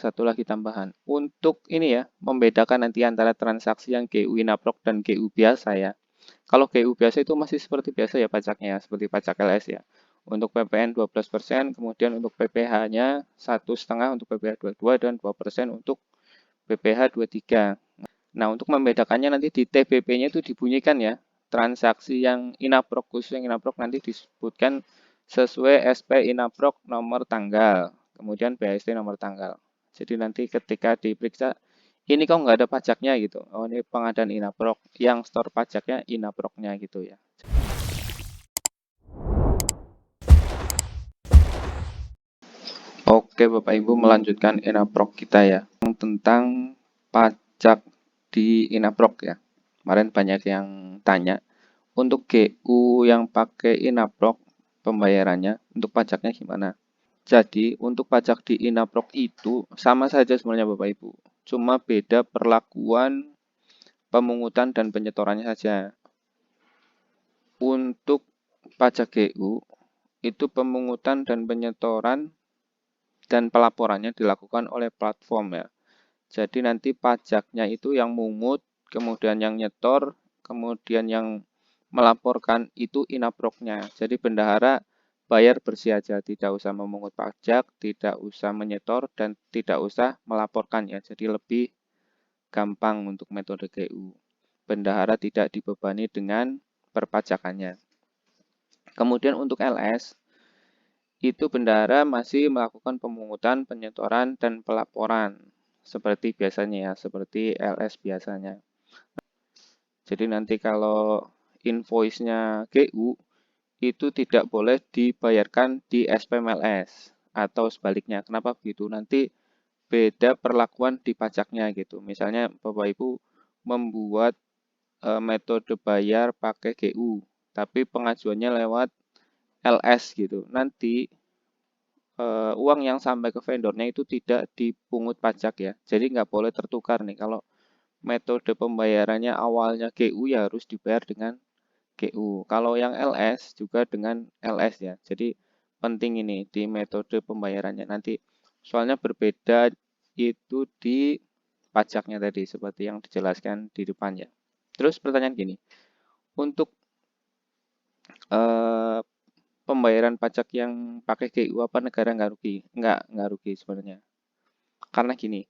Satu lagi tambahan. Untuk ini ya, membedakan nanti antara transaksi yang GU Inaproc dan GU biasa ya. Kalau GU biasa itu masih seperti biasa ya pajaknya, seperti pajak LS ya. Untuk PPN 12%, kemudian untuk PPh-nya 1,5%, untuk PPh 22 dan 2% untuk PPh 23. Nah, untuk membedakannya nanti di TBP-nya itu dibunyikan ya. Transaksi yang Inaproc, khusus yang Inaproc nanti disebutkan sesuai SP Inaproc nomor tanggal, kemudian BST nomor tanggal. Jadi nanti ketika diperiksa, ini kok nggak ada pajaknya gitu. Oh, ini pengadaan Inaproc, yang store pajaknya Inaproc-nya gitu ya. Oke, Bapak Ibu melanjutkan Inaproc kita ya. Tentang pajak di Inaproc ya. Kemarin banyak yang tanya. Untuk GU yang pakai Inaproc pembayarannya, untuk pajaknya gimana? Jadi, untuk pajak di Inaproc itu sama saja sebenarnya Bapak Ibu. Cuma beda perlakuan pemungutan dan penyetorannya saja. Untuk pajak GU, itu pemungutan dan penyetoran dan pelaporannya dilakukan oleh platform ya. Jadi nanti pajaknya itu yang mungut, kemudian yang nyetor, kemudian yang melaporkan itu Inaproc-nya. Jadi bendahara bayar bersih aja, tidak usah memungut pajak, tidak usah menyetor, dan tidak usah melaporkan ya. Jadi lebih gampang untuk metode GU. Bendahara tidak dibebani dengan perpajakannya. Kemudian untuk LS, itu bendahara masih melakukan pemungutan, penyetoran, dan pelaporan. Seperti biasanya ya, seperti LS biasanya. Jadi nanti kalau invoice-nya GU, itu tidak boleh dibayarkan di SPMLS atau sebaliknya. Kenapa begitu? Nanti beda perlakuan di pajaknya gitu. Misalnya Bapak Ibu membuat metode bayar pakai GU, tapi pengajuannya lewat LS gitu. Nanti uang yang sampai ke vendornya itu tidak dipungut pajak ya. Jadi nggak boleh tertukar nih. Kalau metode pembayarannya awalnya GU ya harus dibayar dengan GU. Kalau yang LS juga dengan LS ya. Jadi penting ini di metode pembayarannya nanti. Soalnya berbeda itu di pajaknya tadi seperti yang dijelaskan di depannya. Terus pertanyaan gini, untuk eh, pembayaran pajak yang pakai GU apa negara nggak rugi? Nggak rugi sebenarnya. Karena gini,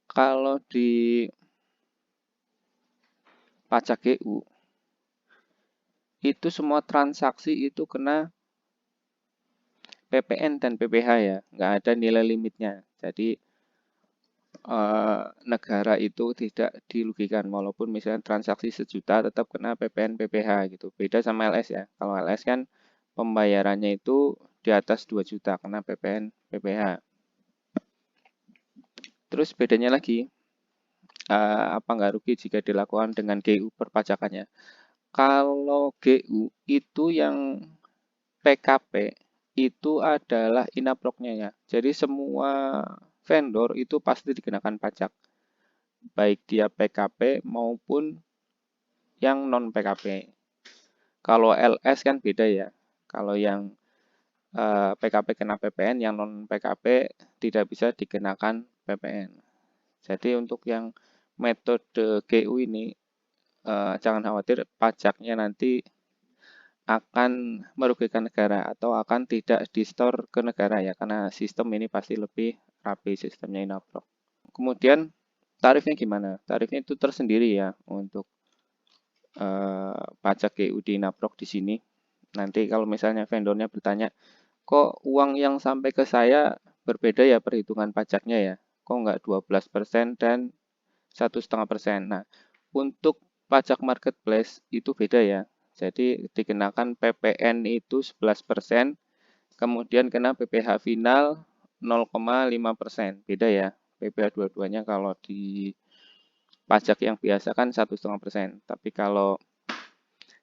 kalau di pajak GU itu semua transaksi itu kena PPN dan PPh ya, nggak ada nilai limitnya. Jadi negara itu tidak dirugikan walaupun misalnya transaksi 1 juta tetap kena PPN PPh gitu. Beda sama LS ya. Kalau LS kan pembayarannya itu di atas 2 juta kena PPN PPh. Terus bedanya lagi, apa nggak rugi jika dilakukan dengan GU perpajakannya? Kalau GU itu yang PKP itu adalah Inaproc-nya ya. Jadi semua vendor itu pasti dikenakan pajak, baik dia PKP maupun yang non PKP. Kalau LS kan beda ya. Kalau yang PKP kena PPN, yang non PKP tidak bisa dikenakan PPN. Jadi untuk yang metode GU ini jangan khawatir pajaknya nanti akan merugikan negara atau akan tidak di-store ke negara ya karena sistem ini pasti lebih rapi sistemnya Inaproc. Kemudian tarifnya gimana? Tarifnya itu tersendiri ya untuk pajak GU di Inaproc di sini. Nanti kalau misalnya vendornya bertanya, kok uang yang sampai ke saya berbeda ya perhitungan pajaknya ya? Kok nggak 12% dan 1,5%? Nah, untuk pajak marketplace itu beda ya. Jadi dikenakan PPN itu 11%, kemudian kena PPh final 0,5%. Beda ya. PPh dua-duanya kalau di pajak yang biasa kan 1,5%. Tapi kalau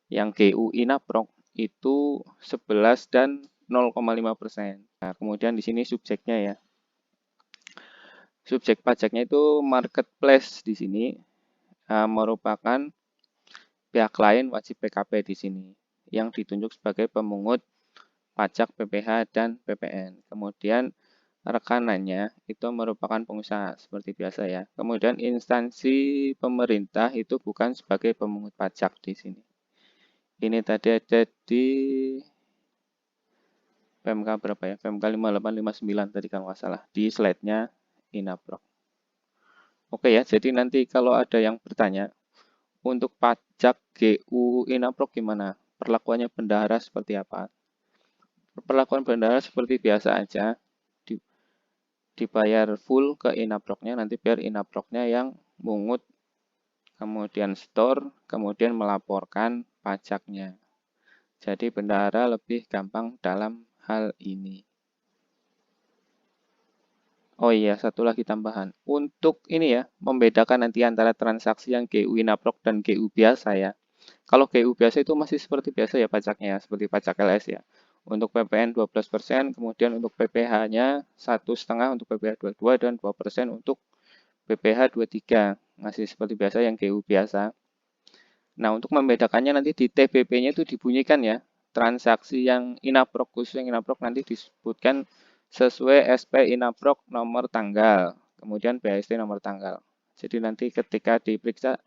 yang GU Inaproc itu 11 dan 0,5%. Nah, kemudian di sini subjeknya ya. Subjek pajaknya itu marketplace di sini merupakan pihak lain wajib PKP di sini yang ditunjuk sebagai pemungut pajak PPh dan PPN. Kemudian rekanannya itu merupakan pengusaha seperti biasa ya. Kemudian instansi pemerintah itu bukan sebagai pemungut pajak di sini. Ini tadi ada di PMK berapa ya? PMK 5859 tadi kalau nggak salah. Di slide-nya Inaprok. Oke ya, jadi nanti kalau ada yang bertanya, untuk pajak GU Inaprok gimana? Perlakuannya bendahara seperti apa? Perlakuan bendahara seperti biasa aja. Dibayar full ke Inaproknya, nanti biar Inaproknya yang mungut, kemudian store, kemudian melaporkan pajaknya. Jadi bendahara lebih gampang dalam hal ini. Oh iya, satu lagi tambahan. Untuk ini ya, membedakan nanti antara transaksi yang GU Inaprok dan GU biasa ya. Kalau GU biasa itu masih seperti biasa ya pajaknya, seperti pajak LS ya. Untuk PPN 12%, kemudian untuk PPh-nya 1,5 untuk PPh 22 dan 2% untuk PPh 23. Masih seperti biasa yang GU biasa. Nah, untuk membedakannya nanti di TBP-nya itu dibunyikan ya. Transaksi yang Inaprok, khusus yang Inaprok nanti disebutkan sesuai SP Inaprok nomor tanggal, kemudian BHST nomor tanggal. Jadi nanti ketika diperiksa,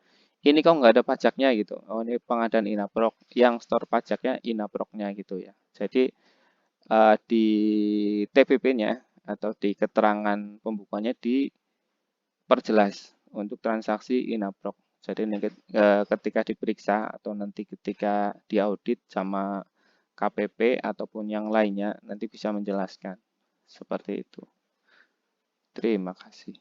ini kok nggak ada pajaknya gitu. Oh, ini pengadaan Inaprok, yang store pajaknya Inaproknya gitu ya. Jadi di TBP-nya atau di keterangan pembukuannya diperjelas untuk transaksi Inaprok. Jadi ketika diperiksa atau nanti ketika diaudit sama KPP ataupun yang lainnya nanti bisa menjelaskan seperti itu. Terima kasih.